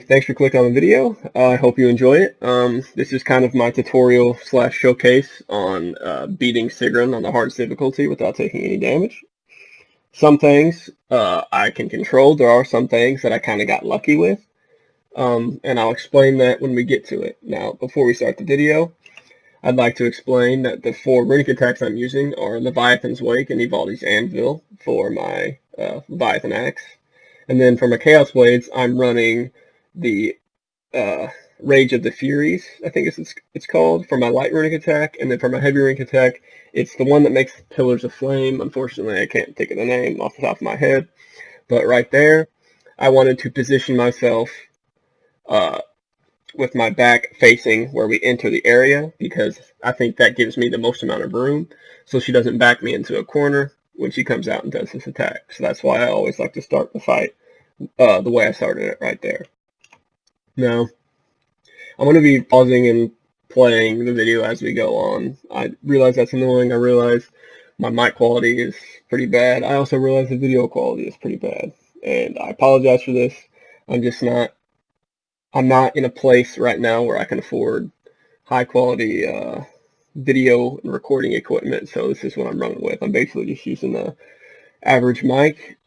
Thanks for clicking on the video. I hope you enjoy it. This is kind of my tutorial slash showcase on beating Sigrun on the hardest difficulty without taking any damage. Some things I can control. There are some things that I kind of got lucky with. And I'll explain that when we get to it. Now, before we start the video, I'd like to explain that the 4 runic attacks I'm using are Leviathan's Wake and Ivaldi's Anvil for my Leviathan Axe. And then for my Chaos Blades, I'm running the Rage of the Furies, I think it's called, for my light runic attack. And then for my heavy runic attack, it's the one that makes Pillars of Flame. Unfortunately, I can't think of the name off the top of my head. But right there, I wanted to position myself with my back facing where we enter the area, because I think that gives me the most amount of room so she doesn't back me into a corner when she comes out and does this attack. So that's why I always like to start the fight the way I started it right there. Now, I'm going to be pausing and playing the video as we go on. I realize that's annoying. I realize my mic quality is pretty bad. I also realize the video quality is pretty bad. And I apologize for this. I'm not in a place right now where I can afford high quality video and recording equipment, so this is what I'm running with. I'm basically just using the average mic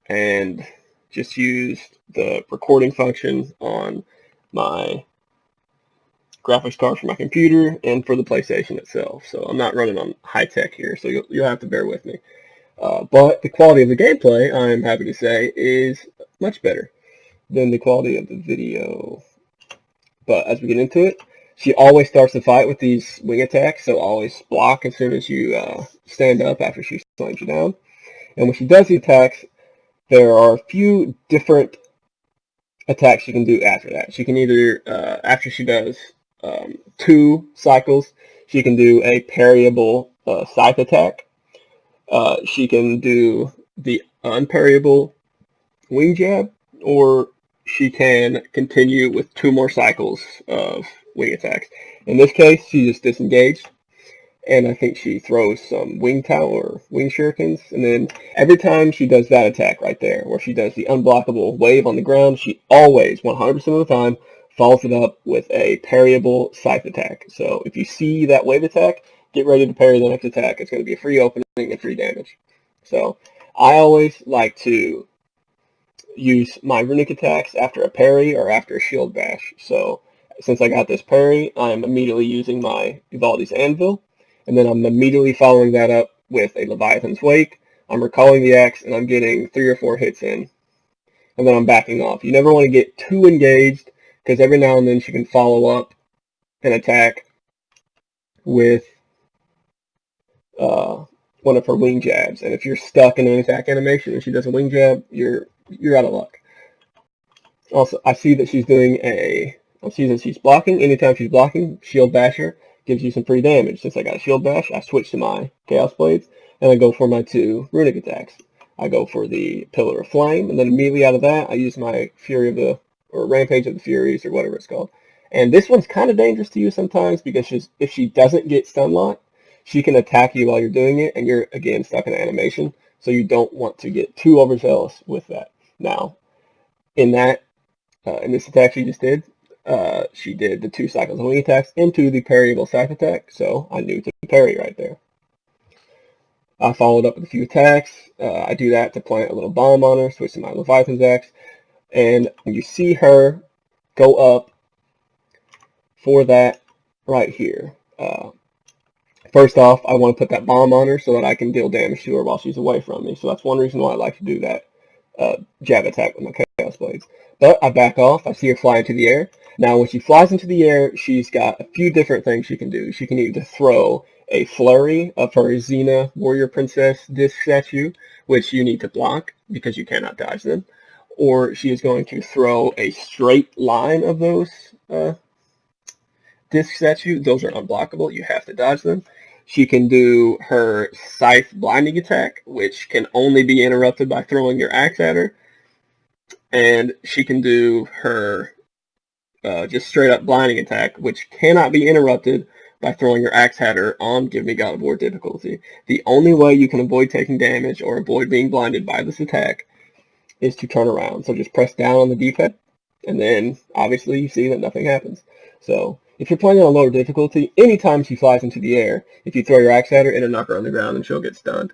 and just used the recording function on my graphics card for my computer and for the PlayStation itself. So I'm not running on high tech here, so you'll have to bear with me. But the quality of the gameplay, I'm happy to say, is much better than the quality of the video. But as we get into it, she always starts the fight with these wing attacks, so always block as soon as you stand up after she slams you down. And when she does the attacks, there are a few different attacks she can do after that. She can either, after she does 2 cycles, she can do a parryable scythe attack. She can do the unparryable wing jab, or she can continue with 2 more cycles of wing attacks. In this case, she just disengaged, and I think she throws some wing towel or wing shurikens, and then every time she does that attack right there, where she does the unblockable wave on the ground, she always, 100% of the time, follows it up with a parryable scythe attack. So if you see that wave attack, get ready to parry the next attack. It's going to be a free opening and free damage. So I always like to use my runic attacks after a parry or after a shield bash. So since I got this parry, I am immediately using my Ivaldi's Anvil, and then I'm immediately following that up with a Leviathan's Wake. I'm recalling the axe, and I'm getting 3 or 4 hits in, and then I'm backing off. You never want to get too engaged, because every now and then she can follow up an attack with one of her wing jabs, and if you're stuck in an attack animation and she does a wing jab, you're out of luck. Also, I see that she's doing I see that she's blocking. Anytime she's blocking, Shield Basher gives you some free damage. Since I got a Shield Bash, I switch to my Chaos Blades, and I go for my 2 runic attacks. I go for the Pillar of Flame, and then immediately out of that, I use my Rampage of the Furies, or whatever it's called. And this one's kind of dangerous to use sometimes, because if she doesn't get stun locked, she can attack you while you're doing it, and you're, again, stuck in animation. So you don't want to get too overzealous with that. Now, in this attack she just did, she did the 2 cycles of wing attacks into the parryable scythe attack, so I knew to parry right there. I followed up with a few attacks. I do that to plant a little bomb on her, switch to my Leviathan's axe, and you see her go up for that right here. First off, I want to put that bomb on her so that I can deal damage to her while she's away from me. So that's one reason why I like to do that jab attack with my Chaos Blades. But I back off. I see her fly into the air. Now, when she flies into the air, she's got a few different things she can do. She can either throw a flurry of her Xena Warrior Princess disc statue, which you need to block because you cannot dodge them. Or she is going to throw a straight line of those disc statue. Those are unblockable. You have to dodge them. She can do her Scythe blinding attack, which can only be interrupted by throwing your axe at her. And she can do her just straight up blinding attack, which cannot be interrupted by throwing your axe at her on Give Me God of War difficulty. The only way you can avoid taking damage or avoid being blinded by this attack is to turn around. So just press down on the D-pad And then obviously you see that nothing happens. So if you're playing on a lower difficulty, anytime she flies into the air, if you throw your axe at her, it'll knock her on the ground and she'll get stunned.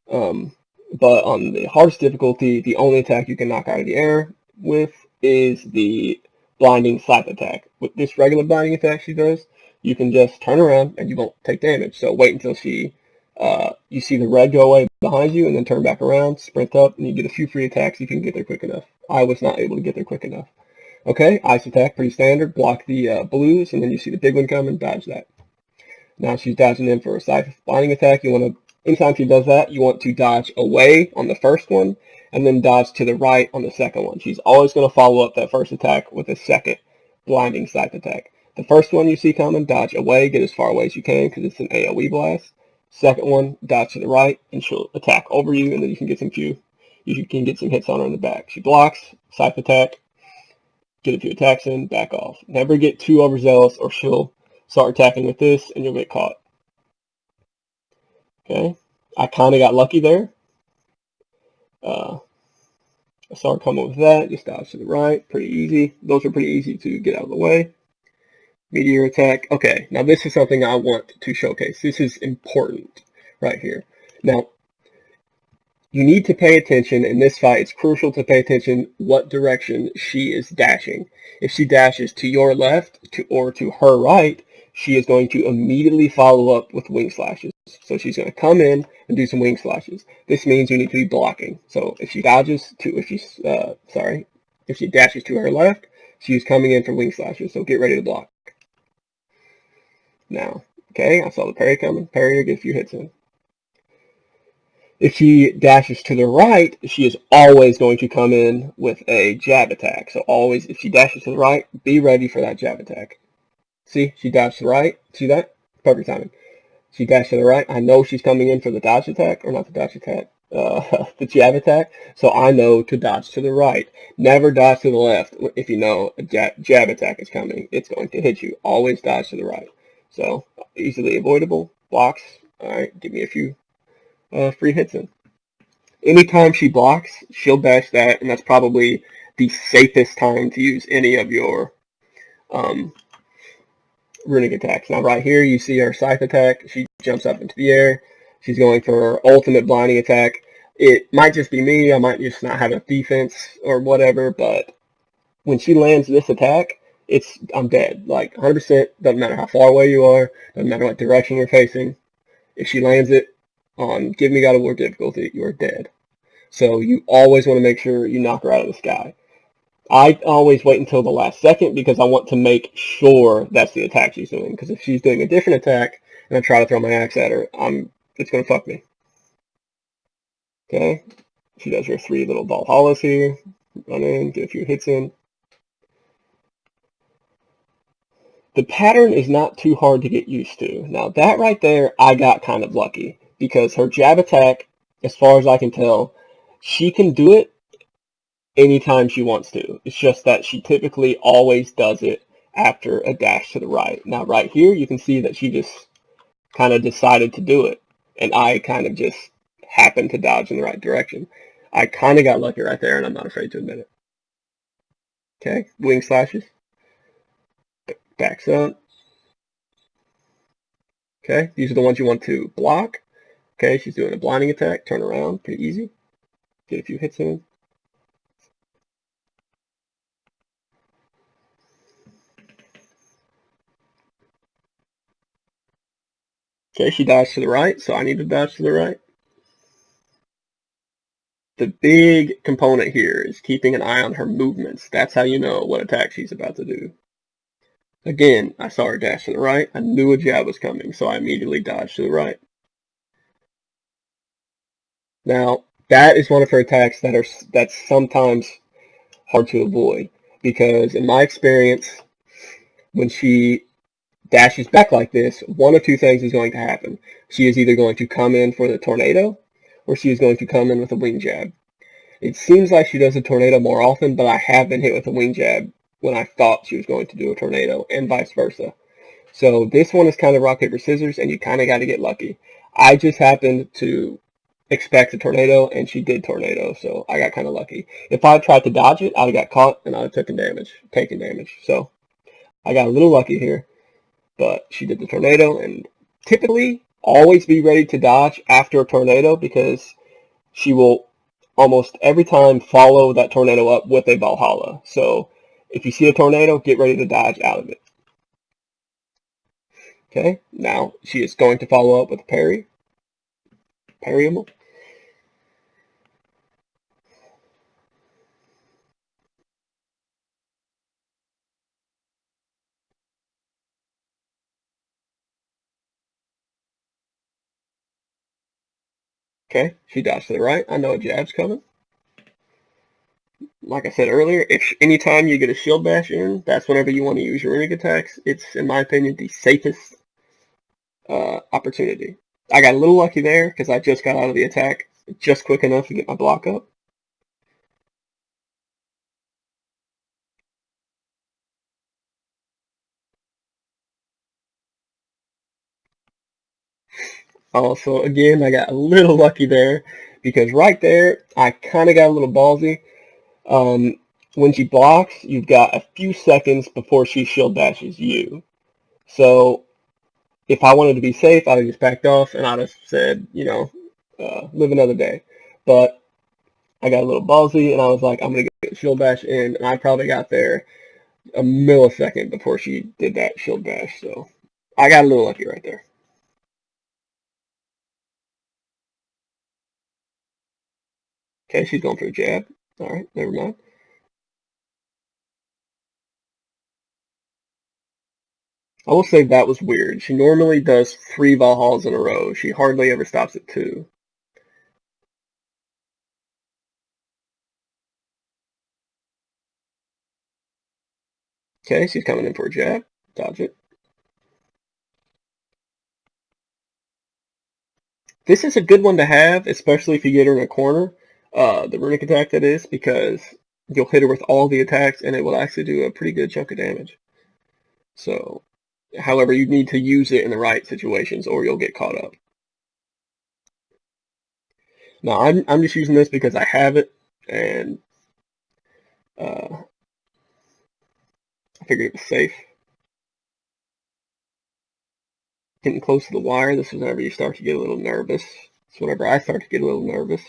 But on the hardest difficulty, the only attack you can knock out of the air with is the blinding slap attack. With this regular blinding attack she does, you can just turn around and you won't take damage. So wait until you see the red go away behind you and then turn back around, sprint up, and you get a few free attacks if you can get there quick enough. I was not able to get there quick enough. Okay, ice attack, pretty standard. Block the blues, and then you see the big one coming, dodge that. Now she's dodging in for a scythe blinding attack. Anytime she does that, you want to dodge away on the first one, and then dodge to the right on the second one. She's always going to follow up that first attack with a second blinding scythe attack. The first one you see coming, dodge away, get as far away as you can because it's an AoE blast. Second one, dodge to the right, and she'll attack over you, and then you can get some hits on her in the back. She blocks, scythe attack, get a few attacks in, back off. Never get too overzealous or she'll start attacking with this and you'll get caught. Okay, I kind of got lucky there. I saw her come up with that, just dodge to the right, pretty easy. Those are pretty easy to get out of the way. Meteor attack. Okay, now this is something I want to showcase. This is important right here. Now, you need to pay attention in this fight. It's crucial to pay attention what direction she is dashing. If she dashes to your left or to her right, she is going to immediately follow up with wing slashes. So she's going to come in and do some wing slashes. This means you need to be blocking. So if she dashes to her left, she's coming in for wing slashes. So get ready to block. Now, okay, I saw the parry coming. Parry or get a few hits in. If she dashes to the right, she is always going to come in with a jab attack. So always, if she dashes to the right, be ready for that jab attack. See, she dashed to the right. See that? Perfect timing. She dashed to the right. I know she's coming in for the dodge attack, or not the dodge attack, the jab attack. So I know to dodge to the right. Never dodge to the left. If you know a jab attack is coming, it's going to hit you. Always dodge to the right. So easily avoidable. Blocks. All right, give me a few free hits in. Anytime she blocks, she'll bash that, and that's probably the safest time to use any of your runic attacks. Now right here you see her scythe attack. She jumps up into the air. She's going for her ultimate blinding attack. It might just be me. I might just not have a defense or whatever, but when she lands this attack, I'm dead. Like 100%, doesn't matter how far away you are, doesn't matter what direction you're facing. If she lands it on Give Me God of War difficulty, you're dead. So you always want to make sure you knock her out of the sky. I always wait until the last second because I want to make sure that's the attack she's doing. Because if she's doing a different attack and I try to throw my axe at her, it's going to fuck me. Okay, she does her 3 little Valhallas here. Run in, get a few hits in. The pattern is not too hard to get used to. Now that right there, I got kind of lucky because her jab attack, as far as I can tell, she can do it anytime she wants to. It's just that she typically always does it after a dash to the right. Now right here, you can see that she just kind of decided to do it, and I kind of just happened to dodge in the right direction. I kind of got lucky right there, and I'm not afraid to admit it. Okay, wing slashes. Backs up. Okay, these are the ones you want to block. Okay, she's doing a blinding attack. Turn around, pretty easy. Get a few hits in. Okay, she dodged to the right, so I need to dodge to the right. The big component here is keeping an eye on her movements. That's how you know what attack she's about to do. Again, I saw her dash to the right. I knew a jab was coming, so I immediately dodged to the right. Now, that is one of her attacks that's sometimes hard to avoid, because in my experience, when she dashes back like this, one of two things is going to happen. She is either going to come in for the tornado, or she is going to come in with a wing jab. It seems like she does a tornado more often, but I have been hit with a wing jab when I thought she was going to do a tornado, and vice versa. So this one is kind of rock, paper, scissors, and you kind of got to get lucky. I just happened to expect a tornado, and she did tornado, so I got kind of lucky. If I tried to dodge it, I'd have got caught, and I'd have taken damage. So I got a little lucky here, but she did the tornado, and typically always be ready to dodge after a tornado because she will almost every time follow that tornado up with a Valhalla. So if you see a tornado, get ready to dodge out of it. Okay, now she is going to follow up with a parryable. Okay, she dodged to the right. I know a jab's coming. Like I said earlier, if anytime you get a shield bash in, that's whenever you want to use your runic attacks. It's, in my opinion, the safest opportunity. I got a little lucky there because I just got out of the attack just quick enough to get my block up. Also, again, I got a little lucky there because right there, I kind of got a little ballsy. When she blocks, you've got a few seconds before she shield bashes you. So if I wanted to be safe, I'd have just backed off and I'd have said, live another day. But I got a little ballsy and I was like, I'm going to get shield bash in. And I probably got there a millisecond before she did that shield bash. So I got a little lucky right there. Okay, she's going for a jab. All right, never mind. I will say that was weird. She normally does 3 Valhallas in a row. She hardly ever stops at 2. Okay, she's coming in for a jab. Dodge it. This is a good one to have, especially if you get her in a corner. The runic attack, that is, because you'll hit her with all the attacks and it will actually do a pretty good chunk of damage. So, however, you need to use it in the right situations or you'll get caught up. Now, I'm just using this because I have it, and I figured it was safe. Getting close to the wire, this is whenever you start to get a little nervous. It's whenever I start to get a little nervous.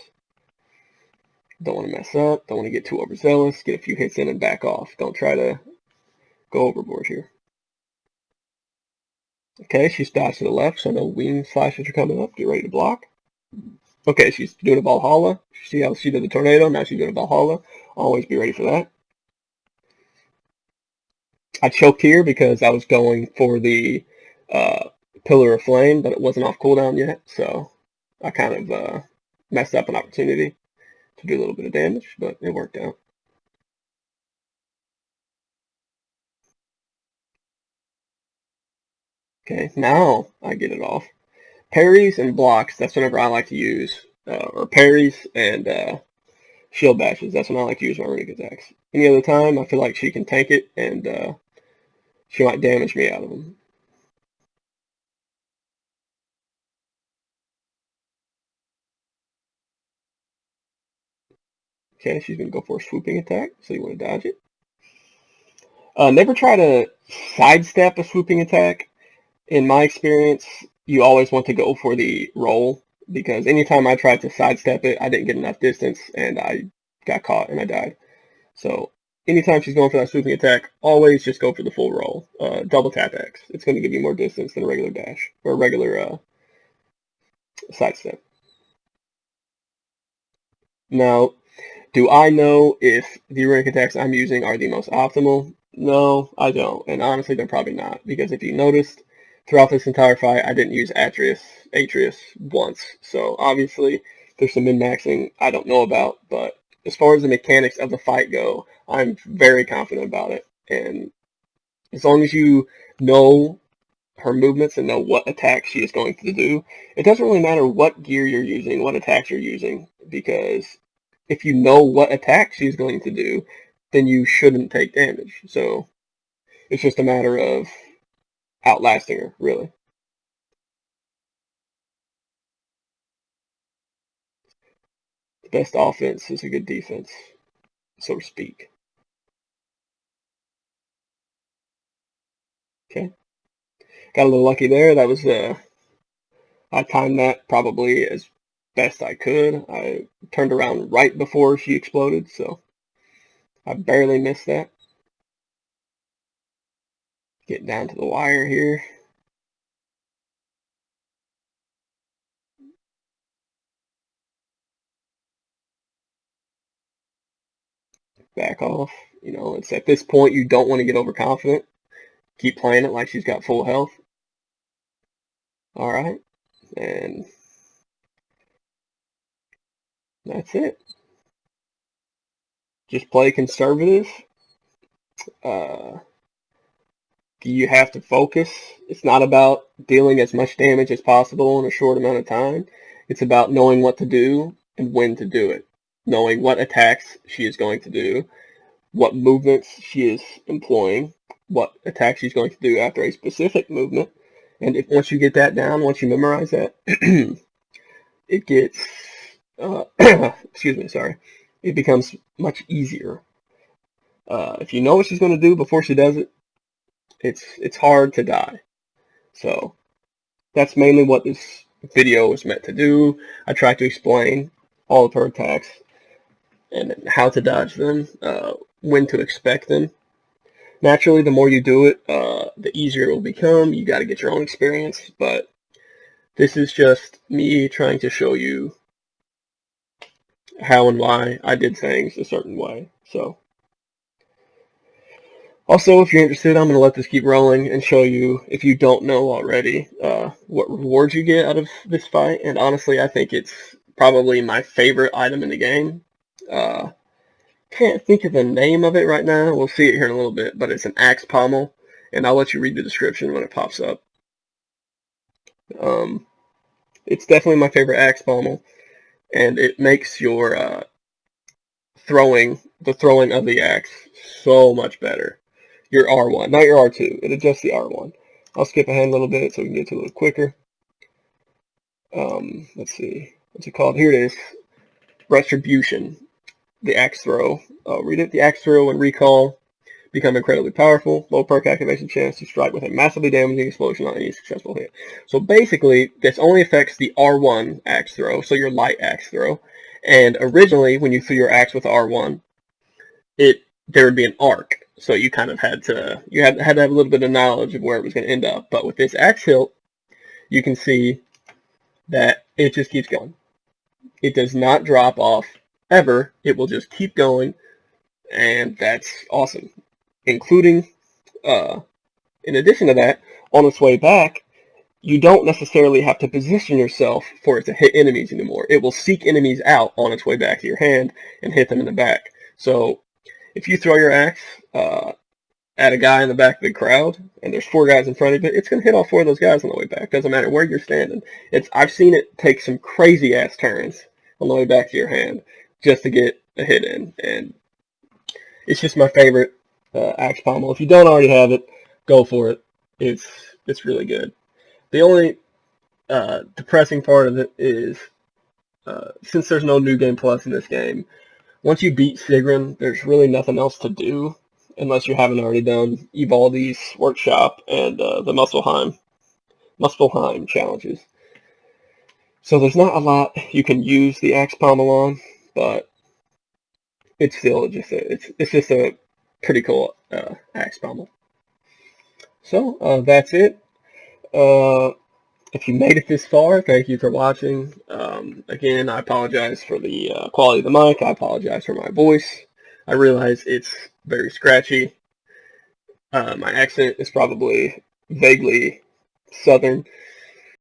Don't want to mess up. Don't want to get too overzealous. Get a few hits in and back off. Don't try to go overboard here. Okay, she's dodged to the left, so no wing slashes are coming up. Get ready to block. Okay, she's doing a Valhalla. See how she did the tornado? Now she's doing a Valhalla. Always be ready for that. I choked here because I was going for the Pillar of Flame, but it wasn't off cooldown yet, so I kind of messed up an opportunity to do a little bit of damage, but it worked out. Okay, now I get it off. Parries and blocks, that's whenever I like to use, or parries and shield bashes, that's when I like to use my runic attacks. Any other time, I feel like she can tank it, and she might damage me out of them. Okay, she's going to go for a swooping attack, so you want to dodge it. Never try to sidestep a swooping attack. In my experience, you always want to go for the roll, because anytime I tried to sidestep it, I didn't get enough distance, and I got caught, and I died. So anytime she's going for that swooping attack, always just go for the full roll. Double tap X. It's going to give you more distance than a regular dash, or a regular sidestep. Now, do I know if the runic attacks I'm using are the most optimal? No, I don't. And honestly, they're probably not. Because if you noticed, throughout this entire fight, I didn't use Atreus once. So obviously, there's some min-maxing I don't know about. But as far as the mechanics of the fight go, I'm very confident about it. And as long as you know her movements and know what attack she is going to do, it doesn't really matter what gear you're using, what attacks you're using, because if you know what attack she's going to do, then you shouldn't take damage. So it's just a matter of outlasting her, really. The best offense is a good defense, so to speak. Okay. Got a little lucky there. That was I timed that probably as best I could. I turned around right before she exploded, so I barely missed that. Get down to the wire here. Back off. You know, it's at this point you don't want to get overconfident. Keep playing it like she's got full health. All right, and that's it. Just play conservative. You have to focus. It's not about dealing as much damage as possible in a short amount of time. It's about knowing what to do and when to do it. Knowing what attacks she is going to do, what movements she is employing, what attacks she's going to do after a specific movement. And if once you get that down, once you memorize that, it gets, excuse me, sorry, it becomes much easier. If you know what she's going to do before she does it, it's hard to die. So that's mainly what this video was meant to do. I tried to explain all of her attacks and how to dodge them, when to expect them. Naturally, the more you do it, the easier it will become. You got to get your own experience, but this is just me trying to show you how and why I did things a certain way. So, also, if you're interested, I'm going to let this keep rolling and show you, if you don't know already, what rewards you get out of this fight. And honestly, I think it's probably my favorite item in the game. Can't think of the name of it right now. We'll see it here in a little bit, but it's an axe pommel, and I'll let you read the description when it pops up. It's definitely my favorite axe pommel, and it makes your the throwing of the axe so much better. Your R1, not your R2. It adjusts the R1. I'll skip ahead a little bit so we can get to a little quicker. Let's see. What's it called? Here it is. Retribution. The axe throw. I'll read it. The axe throw and recall become incredibly powerful. Low perk activation chance to strike with a massively damaging explosion on any successful hit. So basically, this only affects the R1 axe throw, so your light axe throw. And originally, when you threw your axe with R1, there would be an arc. So you kind of had to have a little bit of knowledge of where it was going to end up. But with this axe hilt, you can see that it just keeps going. It does not drop off ever. It will just keep going, and that's awesome. Including, in addition to that, on its way back, you don't necessarily have to position yourself for it to hit enemies anymore. It will seek enemies out on its way back to your hand and hit them in the back. So if you throw your axe at a guy in the back of the crowd, and there's 4 guys in front of it, it's going to hit all 4 of those guys on the way back. Doesn't matter where you're standing. I've seen it take some crazy-ass turns on the way back to your hand just to get a hit in, and it's just my favorite axe pommel. If you don't already have it, go for it. It's really good. The only depressing part of it is, since there's no New Game Plus in this game, once you beat Sigrun, there's really nothing else to do unless you haven't already done Evaldi's Workshop and the Muspelheim challenges. So there's not a lot you can use the axe pommel on, but it's still just a pretty cool axe pommel. So that's it. If you made it this far, thank you for watching. Again, I apologize for the quality of the mic. I apologize for my voice. I realize it's very scratchy. My accent is probably vaguely southern.